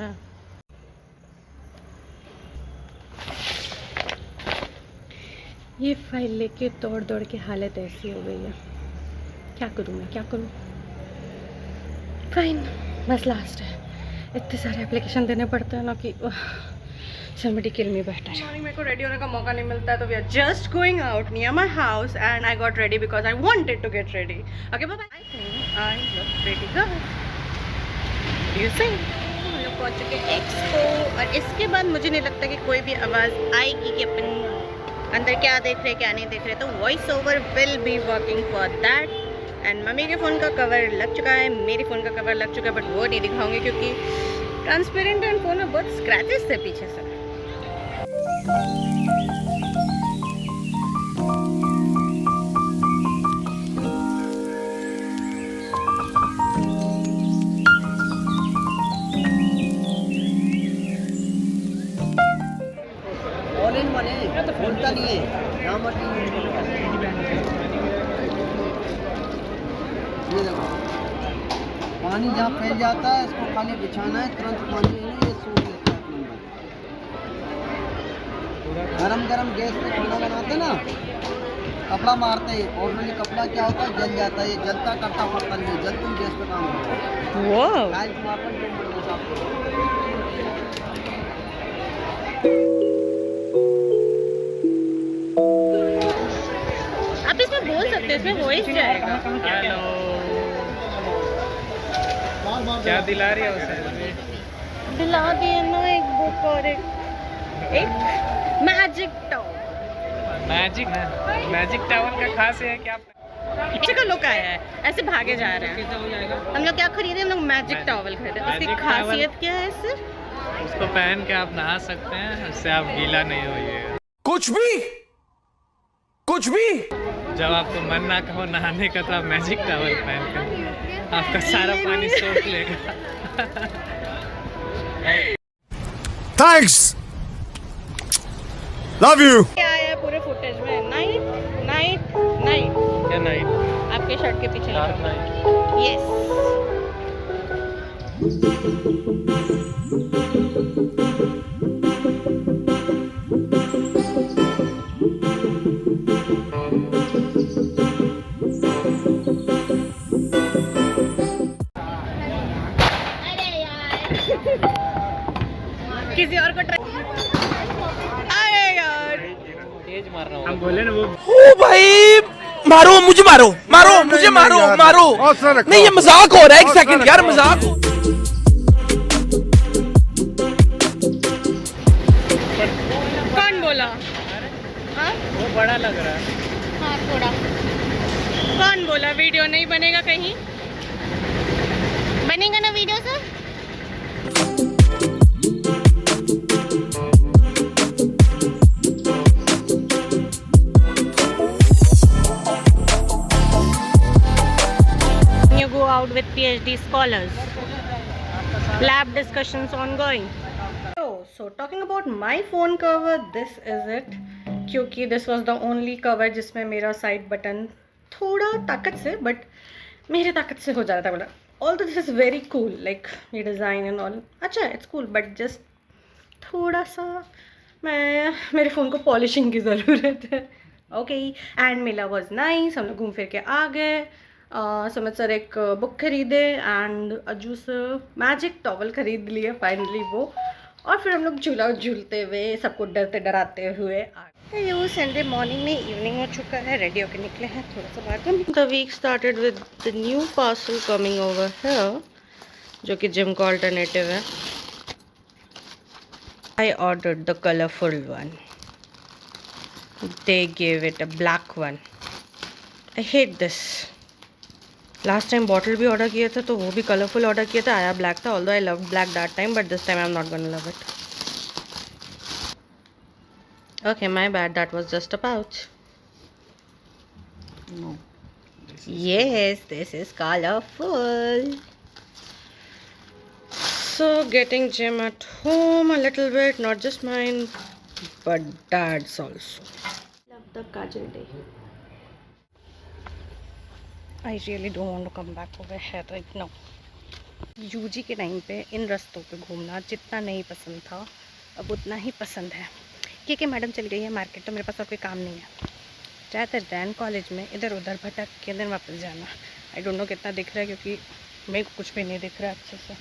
है। ये फाइल लेके दौड़ दौड़ के हालत ऐसी हो गई है, क्या करूँ मैं, क्या करूँ। फाइन, बस लास्ट है। इतने सारे एप्लीकेशन देने पड़ते हैं ना कि somebody kill me better. Morning मेरे को रेडी होने का मौका नहीं मिलता है, तो we are just going out near my house and I got ready because I wanted to get ready. Okay bye bye. I think I look ready girl. You see हम लोग पहुंच चुके हैं एक्सपो, और इसके बाद मुझे नहीं लगता कि कोई भी आवाज़ आएगी कि अपन अंदर क्या देख रहे क्या नहीं देख रहे, तो voice over will be working for that. And mummy के फ़ोन का कवर लग चुका है, मेरे फ़ोन का कवर लग चुका है, बट वो नहीं दिखाऊंगी क्योंकि ट्रांसपेरेंट एंड फ़ोन में बहुत स्क्रैचेस थे पीछे से। ऑल इन वन है, बोलता नहीं है यहाँ मत। ये देखो, पानी जहाँ फैल जाता है इसको खाली बिछाना है, तुरंत पानी ये सूख लेता है अपने अंदर। गरम गरम गैस पे खाना बनाते ना, कपड़ा मारते हैं, ऑलरेडी कपड़ा क्या होता है जल जाता है, ये जलता करता पड़ता नहीं है, जल्दी गैस पे काम करता है। वो टाइल्स मार्बल जो मरना साफ करो। आप इसमें बोल सकते हैं, इसमें वॉइस जाएगा। हेलो, क्या दिला रही है उसे? दिला दिए ना एक बुक और एक मैजिक टॉवल। मैजिक है, मैजिक टावल का खास है क्या? पीछे का लुक आया है, ऐसे भागे जा रहे हैं। हम लोग क्या खरीदे? हम लोग मैजिक टॉवल खरीदे। उसकी मैजिक खासियत क्या है इससे? उसको पहन के आप नहा सकते हैं, उससे आप गीला नहीं होइएगा। कुछ भी जब आपको मन ना कहो नहाने का तो आप मैजिक टावल पहन कर आपका सारा पानी सोख लेगा। Thanks, love you. क्या आया है पूरे फुटेज में? Night night night. क्या नाइट? आपके शर्ट के पीछे डार्क नाइट। यस। किसी और को ट्राई। अरे यार तेज मार रहा हूँ। हम बोले ना वो ओ भाई, मारो मुझे, मारो मारो मुझे, मारो मारो। नहीं ये मजाक हो रहा है, एक सेकंड यार, मजाक। कौन बोला? हाँ वो बड़ा लग रहा है। हाँ थोड़ा। कौन बोला वीडियो नहीं बनेगा? कहीं बनेगा ना video sir. You go out with PhD scholars. Lab discussions ongoing. So talking about my phone cover, this is it. क्योंकि this was the only cover जिसमें मेरा साइड बटन थोड़ा ताकत से, बट मेरे ताकत से हो जा रहा था बोला। Although this is very cool, like ये डिज़ाइन एंड ऑल अच्छा है, it's cool, but just थोड़ा सा मेरे फ़ोन को पॉलिशिंग की ज़रूरत है। Okay, and Mela was nice, हम लोग घूम फिर के आ गए। समझ सर एक बुक खरीदे एंड अजूस मैजिक टॉवल खरीद लिए फाइनली वो, और फिर हम लोग झूला झूलते हुए सबको डरते डराते हुए आ गए। वो संडे मॉर्निंग में इवनिंग हो चुका है, रेडी होकर निकले हैं थोड़ा सा बाहर। The week started with the new parcel coming over here, जो कि जिम का अल्टरनेटिव है। I ordered the colorful one. They gave it a black one. I hate this. Last time bottle भी order किया था तो वो भी colorful order किया था, आया black था। Although I loved black that time, but this time I'm not gonna love it. Okay, my bad. That was just a pouch. No. Yes, this is colorful. So getting gym at home a little bit, not just mine but dad's also. Love the kajal day. I really don't want to come back over here right now. UG के time पे इन रास्तों पे घूमना जितना नहीं पसंद था अब उतना ही पसंद है, क्योंकि मैडम चली गई है मार्केट तो मेरे पास और कोई काम नहीं है। ज़्यादातर डैन कॉलेज में इधर उधर भटक के दिन वापस जाना। आई डोंट नो कितना दिख रहा है क्योंकि मेरे को कुछ भी नहीं दिख रहा अच्छे से।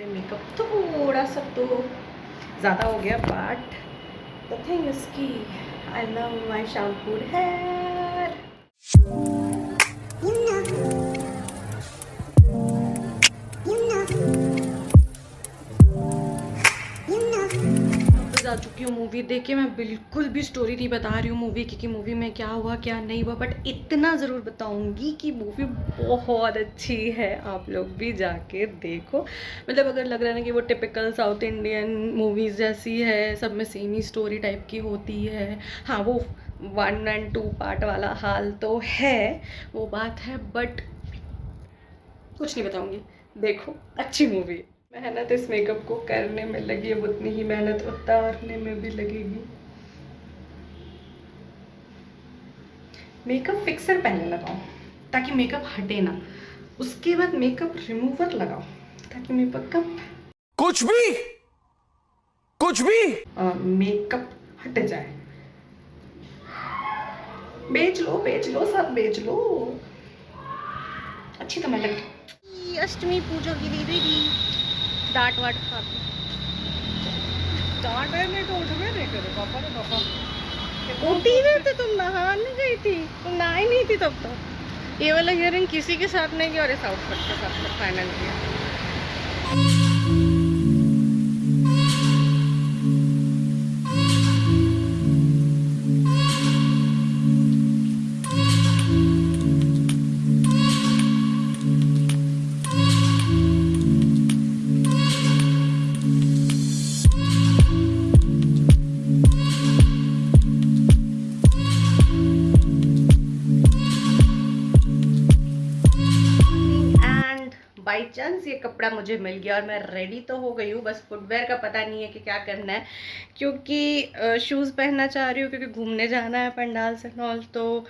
मेकअप थोड़ा सा तो ज़्यादा हो गया, बट द थिंग इज की आई लव माई शैम्पूड हेयर। जा चुकी हूँ मूवी देख के। मैं बिल्कुल भी स्टोरी नहीं बता रही हूँ मूवी की कि मूवी में क्या हुआ क्या नहीं हुआ, बट इतना ज़रूर बताऊँगी कि मूवी बहुत अच्छी है, आप लोग भी जाके देखो। मतलब अगर लग रहा है ना कि वो टिपिकल साउथ इंडियन मूवीज़ जैसी है, सब में सेम ही स्टोरी टाइप की होती है, हाँ वो 1 और 2 पार्ट वाला हाल तो है, वो बात है, बट कुछ नहीं बताऊँगी, देखो अच्छी मूवी है। मेहनत इस मेकअप को करने में लगी है, उतनी ही मेहनत उतारने में भी लगेगी। मेकअप फिक्सर पहले लगाओ ताकि मेकअप हटे ना, उसके बाद मेकअप रिमूवर लगाओ ताकि मेकअप कुछ भी मेकअप हट जाए। बेच लो सब बेच लो। अच्छी तो मैं लगी। अष्टमी पूजा की दीदी डांट वाट खा डांट नहीं तो उठवे नहीं करे पापा ने पापा उठी नहीं थी, तुम नहाने गई थी, तुम नहाई नहीं थी तब तक। ये वाला ईयरिंग किसी के साथ नहीं किया और इस आउटफिट के साथ फाइनल किया। बाई चांस ये कपड़ा मुझे मिल गया और मैं रेडी तो हो गई हूँ, बस फुटवेयर का पता नहीं है कि क्या करना है, क्योंकि शूज़ पहनना चाह रही हूँ क्योंकि घूमने जाना है पंडाल से नॉल, तो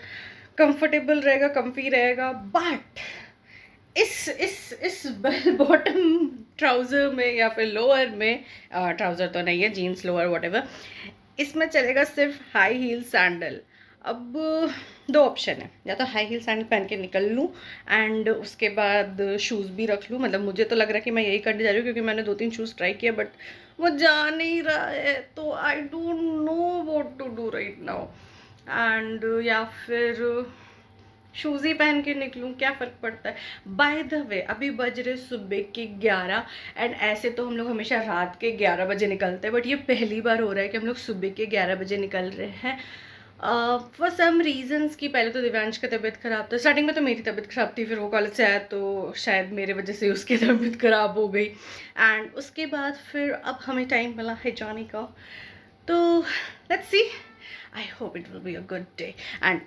कंफर्टेबल रहेगा, कंफी रहेगा। बट इस बेल बॉटम ट्राउज़र में या फिर लोअर में, ट्राउज़र तो नहीं है, जीन्स लोअर व्हाटएवर, इसमें चलेगा सिर्फ हाई हील सैंडल। अब 2 ऑप्शन है, या तो हाई हील सैंडल पहन के निकल लूँ एंड उसके बाद शूज़ भी रख लूँ। मतलब मुझे तो लग रहा है कि मैं यही करने जा रही हूँ क्योंकि मैंने 2-3 शूज़ ट्राई किया बट वो जा नहीं रहा है, तो I don't know what to do right now. And या फिर शूज़ ही पहन के निकलूँ, क्या फ़र्क पड़ता है। बाय द वे अभी बज रहे सुबह के 11 एंड ऐसे तो हम लोग हमेशा रात के 11 बजे निकलते हैं, बट ये पहली बार हो रहा है कि हम लोग सुबह के 11 बजे निकल रहे हैं। फॉर सम रीजन्स की पहले तो दिव्यांश का तबीयत ख़राब था, स्टार्टिंग में तो मेरी तबीयत ख़राब थी, फिर वो कॉलेज से आया तो शायद मेरे वजह से उसकी तबीयत ख़राब हो गई एंड उसके बाद फिर अब हमें टाइम मिला है जाने का, तो let's see, I hope it will be a good day. And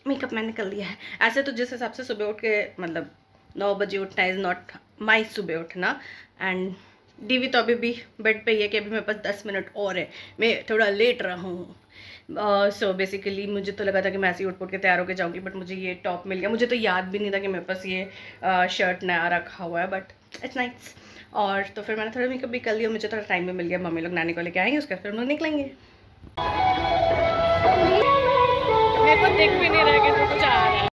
makeup मैंने कर लिया है। ऐसे तो जिस हिसाब से सुबह उठ के मतलब 9 बजे उठना इज़ नॉट माई सुबह उठना, एंड डीवी तो अभी भी बेड पे ही है कि अभी मेरे पास 10 मिनट और है, मैं थोड़ा लेट रहा हूँ। सो बेसिकली मुझे तो लगा था कि मैं ऐसे ही उठ के तैयार होकर जाऊँगी, बट मुझे ये टॉप मिल गया। मुझे तो याद भी नहीं था कि मेरे पास ये शर्ट नया रखा हुआ है, बट इट्स नाइस। और तो फिर मैंने थोड़ा मेकअप भी कर लिया, मुझे थोड़ा टाइम भी मिल गया। मम्मी लोग नानी को लेके आएंगे, उसके बाद फिर हम लोग निकलेंगे। मेरे को देख भी नहीं रहा कि कुछ आ रहा है।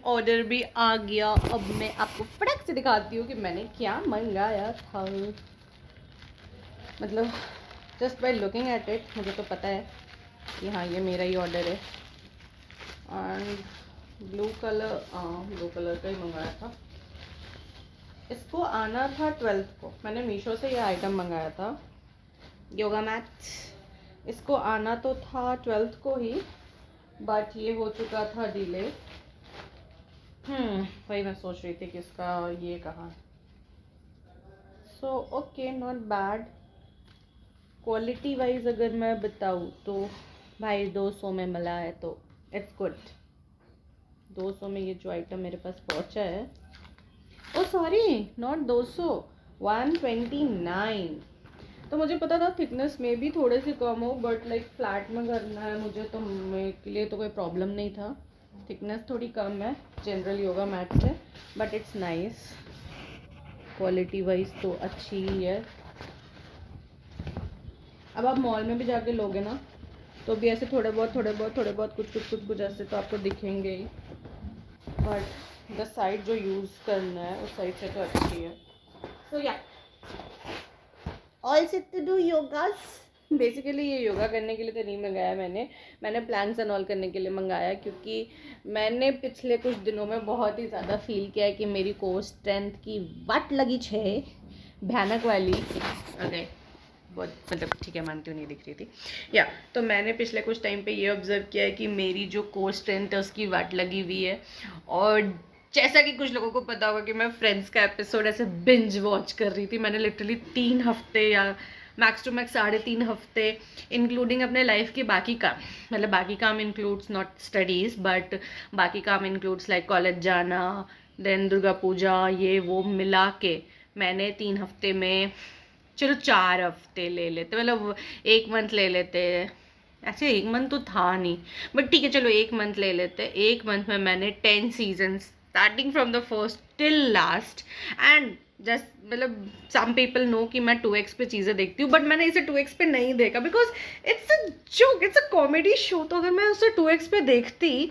ऑर्डर भी आ गया। अब मैं आपको फटाक से दिखाती हूँ कि मैंने क्या मंगाया था। मतलब just by looking at it मुझे तो पता है कि हाँ ये मेरा ही ऑर्डर है। एंड ब्लू कलर का ही मंगाया था। इसको आना था 12th को। मैंने मीशो से ये आइटम मंगाया था, योगा मैट। इसको आना तो था 12th को ही, बट ये हो चुका था डिले। वही मैं सोच रही थी कि इसका ये कहाँ। So okay, not bad. Quality wise अगर मैं बताऊँ तो भाई 200 में मिला है तो इट्स गुड। 200 में ये जो आइटम मेरे पास पहुँचा है, ओ सॉरी नॉट 200, 129। तो मुझे पता था थिकनेस में भी थोड़े से कम हो, बट लाइक फ्लैट में करना है मुझे, तो मेरे लिए तो कोई प्रॉब्लम नहीं था। थिकनेस थोड़ी कम है जनरल योगा मैट से, but it's nice. Quality wise तो अच्छी ही है। अब आप मॉल में भी जाके लोगे ना तो भी ऐसे थोड़े बहुत कुछ ऐसे तो आपको दिखेंगे ही, बट द साइड जो यूज़ करना है उस साइड से तो अच्छी है। So yeah all set to do yogas. Basically ये योगा करने के लिए तो नहीं मंगाया मैंने प्लैंक्स एंड ऑल करने के लिए मंगाया, क्योंकि मैंने पिछले कुछ दिनों में बहुत ही ज़्यादा फील किया है कि मेरी कोर स्ट्रेंथ की वाट लगी छे भयानक वाली। अरे बहुत मतलब ठीक है, मानती हूँ नहीं दिख रही थी या। तो मैंने पिछले कुछ टाइम पे ये ऑब्ज़र्व किया है कि मेरी जो कोर स्ट्रेंथ है उसकी वाट लगी हुई है। और जैसा कि कुछ लोगों को पता होगा कि मैं फ्रेंड्स का एपिसोड ऐसे बिंज वॉच कर रही थी। मैंने लिटरली 3 हफ्ते या मैक्स टू मैक्स 3.5 हफ्ते, इंक्लूडिंग अपने लाइफ के बाकी काम। मतलब बाकी काम इंक्लूड्स नॉट स्टडीज़, बट बाकी काम इंक्लूड्स लाइक कॉलेज जाना, देन दुर्गा पूजा, ये वो मिला के मैंने 3 हफ्ते में, चलो 4 हफ्ते ले लेते, मतलब 1 मंथ ले लेते। ऐसे 1 मंथ तो था नहीं, बट ठीक है चलो 1 मंथ ले लेते। 1 मंथ में मैंने 10 seasons starting from the first till last. And just मतलब सम पीपल नो कि मैं 2x पे चीज़ें देखती हूँ, बट मैंने इसे 2x पे नहीं देखा because it's a joke, it's a comedy show. तो अगर मैं उसे 2x पे देखती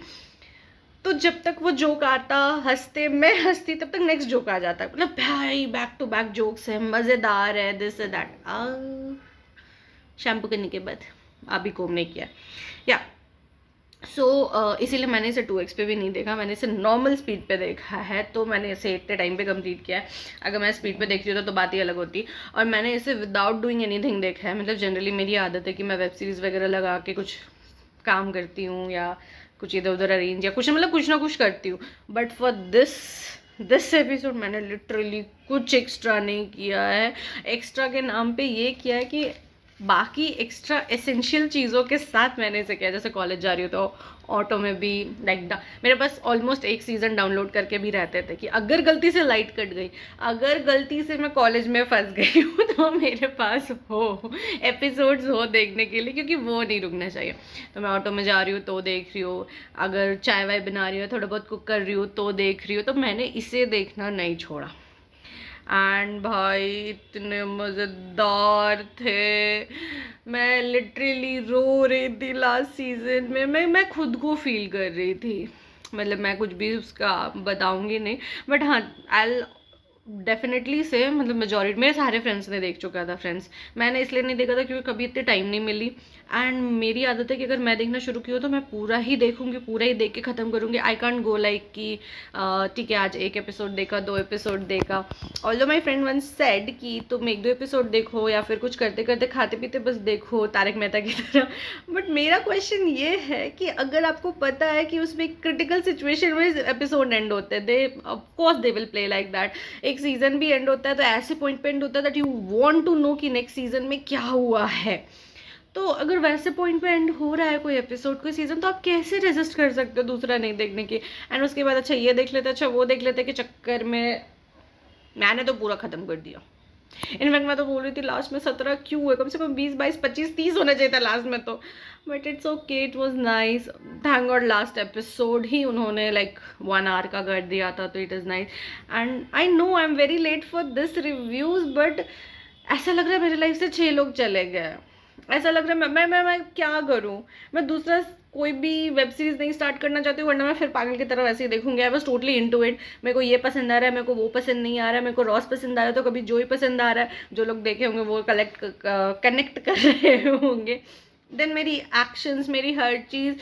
तो जब तक वो जोक आता मैं हंसती तब तक नेक्स्ट जोक आ जाता। मतलब भाई बैक टू बैक जोक्स है, मज़ेदार है, दिस दैट। शैम्पू करने के बाद अभी कोम नहीं किया या इसीलिए मैंने इसे 2x पे भी नहीं देखा, मैंने इसे नॉर्मल स्पीड पे देखा है। तो मैंने इसे इतने टाइम पे कंप्लीट किया है। अगर मैं स्पीड पे देख रही होता तो बात ही अलग होती। और मैंने इसे विदाउट डूइंग एनीथिंग देखा है। मतलब जनरली मेरी आदत है कि मैं वेब सीरीज़ वगैरह लगा के कुछ काम करती हूँ या कुछ इधर उधर अरेंज या कुछ मतलब कुछ ना कुछ करती हूँ। बट फॉर दिस एपिसोड मैंने लिटरली कुछ एक्स्ट्रा नहीं किया है। एक्स्ट्रा के नाम पे ये किया है कि बाकी एक्स्ट्रा एसेंशियल चीज़ों के साथ मैंने इसे किया। जैसे कॉलेज जा रही हूँ तो ऑटो में भी लाइक मेरे पास ऑलमोस्ट 1 सीज़न डाउनलोड करके भी रहते थे कि अगर गलती से लाइट कट गई, अगर गलती से मैं कॉलेज में फंस गई हूँ तो मेरे पास हो एपिसोड्स हो देखने के लिए, क्योंकि वो नहीं रुकना चाहिए। तो मैं ऑटो में जा रही हूँ तो देख रही हूँ, अगर चाय वाय बना रही हूँ, थोड़ा बहुत कुक कर रही हूँ तो देख रही हूँ। तो मैंने इसे देखना नहीं छोड़ा। एंड भाई इतने मज़ेदार थे, मैं लिटरली रो रही थी लास्ट सीज़न में। मैं खुद को फील कर रही थी। मतलब मैं कुछ भी उसका बताऊंगी नहीं, बट हाँ आई डेफिनेटली से मतलब मेजॉरिटी मेरे सारे फ्रेंड्स ने देख चुका था। फ्रेंड्स मैंने इसलिए नहीं देखा था क्योंकि कभी इतने टाइम नहीं मिली। एंड मेरी आदत है कि अगर मैं देखना शुरू की हो तो मैं पूरा ही देखूंगी, पूरा ही देख के ख़त्म करूंगी। आई कांट गो लाइक कि ठीक है आज 1 एपिसोड देखा, 2 एपिसोड देखा। Although my friend once said कि तुम 1-2 एपिसोड देखो या फिर कुछ करते करते खाते पीते बस देखो तारक मेहता की तरह। बट मेरा क्वेश्चन ये है कि अगर आपको पता है कि उसमें एक क्रिटिकल सिचुएशन में एपिसोड एंड होते हैं, they of course they will play like that. एक सीज़न भी एंड होता है तो ऐसे पॉइंट पे एंड होता है that you want to know कि नेक्स्ट सीज़न में क्या हुआ है। तो अगर वैसे पॉइंट पे एंड हो रहा है कोई एपिसोड, कोई सीज़न, तो आप कैसे रेजिस्ट कर सकते हो दूसरा नहीं देखने की। एंड उसके बाद अच्छा ये देख लेते, अच्छा वो देख लेते के चक्कर में मैंने तो पूरा ख़त्म कर दिया। इनफैक्ट मैं तो बोल रही थी लास्ट में 17 क्यों है, कम से कम 20, 22, 25, 30 होना चाहिए था लास्ट में तो। But it's okay, it was nice. Thank God last episode ही उन्होंने लाइक 1 आवर का कर दिया था, तो it is nice. And I know I am very late for this reviews, but ऐसा लग रहा है मेरे लाइफ से 6 लोग चले गए। ऐसा लग रहा है मैं क्या करूँ। मैं दूसरा कोई भी वेब सीरीज़ नहीं स्टार्ट करना चाहती हूँ, वरना मैं फिर पागल की तरह वैसे ही देखूंगी। I was totally into it. मेरे को ये पसंद आ रहा है, मेरे को वो पसंद नहीं आ रहा है, मेरे को रॉस पसंद आ रहा है तो कभी जो ही पसंद आ रहा है, जो लोग देखे होंगे वो कनेक्ट कर रहे होंगे। देन मेरी एक्शंस, मेरी हर चीज़,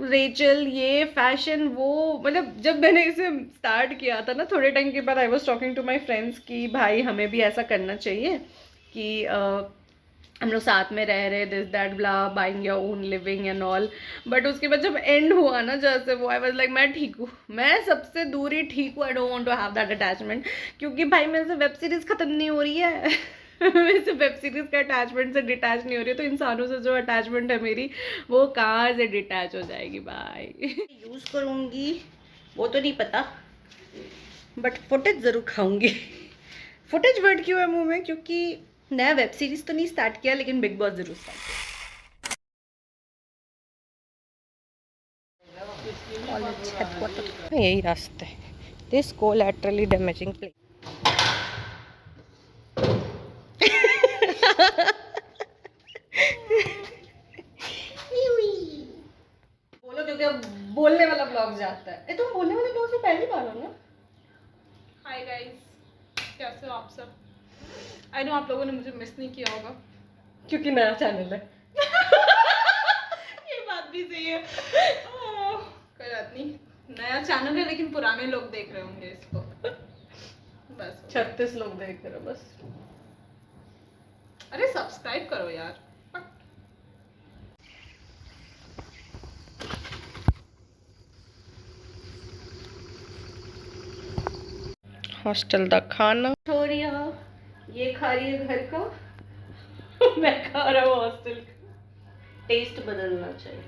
रेचल, ये फैशन, वो मतलब जब मैंने इसे स्टार्ट किया था ना, थोड़े टाइम के बाद I was talking to my friends कि भाई हमें भी ऐसा करना चाहिए कि हम लोग साथ में रह रहे, this that blah, buying your own living and all. But उसके बाद जब एंड हुआ ना जैसे वो, आई वाज लाइक मैं ठीक हूँ, मैं सबसे दूर ही ठीक हूँ। I don't want to have that attachment, क्योंकि भाई मेरे से वेब सीरीज़ ख़त्म नहीं हो रही है मेरे से वेब सीरीज़ का अटैचमेंट से डिटैच नहीं हो रही है, तो इंसानों से जो अटैचमेंट है मेरी, वो कहाँ से डिटैच हो जाएगी भाई। यूज़ करूँगी वो तो नहीं पता, बट फुटेज ज़रूर खाऊंगी। फुटेज वर्ड क्यों है मुँह में? क्योंकि नया वेब सीरीज तो नहीं स्टार्ट किया, लेकिन बिग बॉस जरूर स्टार्ट किया। यही रास्ते, दिस कोलैटरली डैमेजिंग प्ले। बोलो, क्योंकि अब बोलने वाला ब्लॉग जाता है। तुम बोलने वाले ब्लॉग से पहली बार हो ना? हाय गाइस, कैसे हो आप सब? आई नो आप लोगों ने मुझे मिस नहीं किया होगा, क्योंकि नया चैनल है। ये बात भी सही है। कोई बात नहीं, नया चैनल है लेकिन पुराने लोग देख रहे होंगे इसको। बस 36 लोग देख रहे हो बस। अरे सब्सक्राइब करो यार। हॉस्टल का खाना छोरिया, ये खा रही है घर का मैं खा रहा हूँ हॉस्टल का। टेस्ट बदलना चाहिए।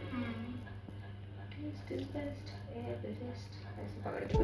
Test is best, air is best, ऐसे पकड़ के